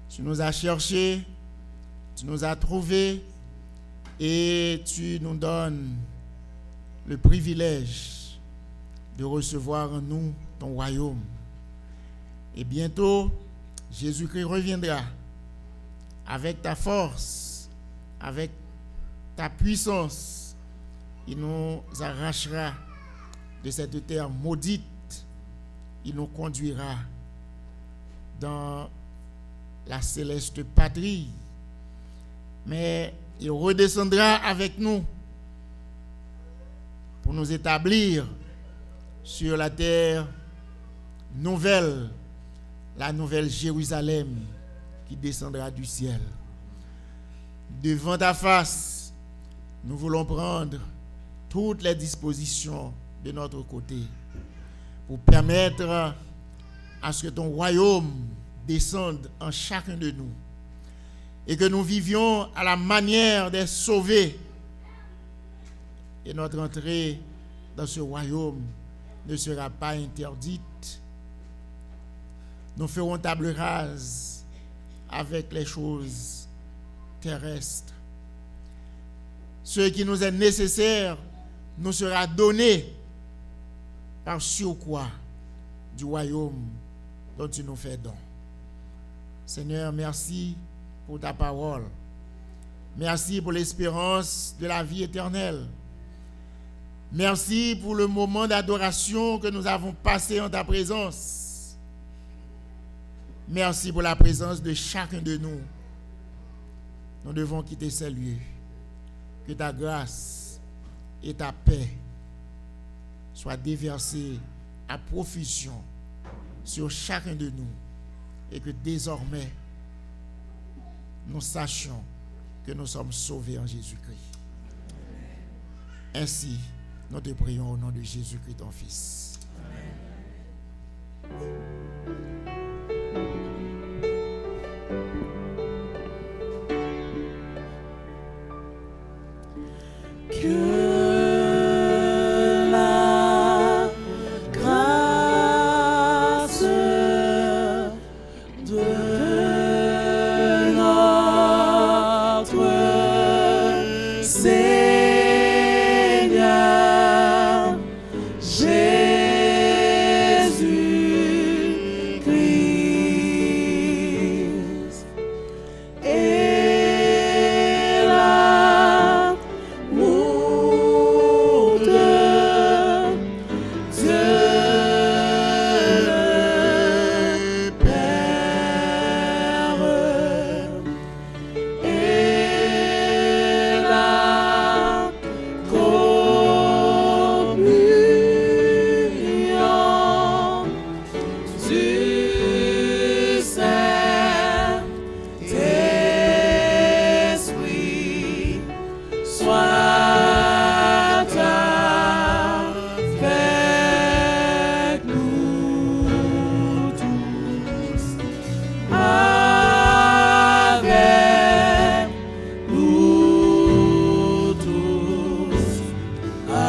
Tu nous as cherchés, tu nous as trouvés et tu nous donnes le privilège de recevoir en nous ton royaume. Et bientôt, Jésus-Christ reviendra avec ta force, avec ta puissance. Il nous arrachera de cette terre maudite. Il nous conduira dans la céleste patrie. Mais il redescendra avec nous pour nous établir sur la terre nouvelle, la nouvelle Jérusalem qui descendra du ciel. Devant ta face, nous voulons prendre toutes les dispositions de notre côté pour permettre à ce que ton royaume descende en chacun de nous et que nous vivions à la manière des sauvés. Et notre entrée dans ce royaume ne sera pas interdite. Nous ferons table rase avec les choses terrestres. Ce qui nous est nécessaire nous sera donné par surcroît du royaume dont tu nous fais don. Seigneur, merci pour ta parole. Merci pour l'espérance de la vie éternelle. Merci pour le moment d'adoration que nous avons passé en ta présence. Merci pour la présence de chacun de nous. Nous devons quitter ces lieux. Que ta grâce et ta paix soient déversées à profusion sur chacun de nous et que désormais nous sachions que nous sommes sauvés en Jésus-Christ. Ainsi, nous te prions au nom de Jésus-Christ, ton Fils. Amen. Que la grâce de notre Seigneur Jésus-Christ et l'amour de Dieu le Père et la communion du Saint-Esprit soit avec nous tous, avec nous tous. Amen.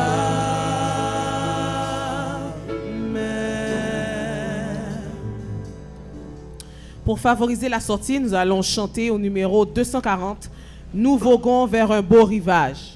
Pour favoriser la sortie, nous allons chanter au numéro 240. Nous voguons vers un beau rivage.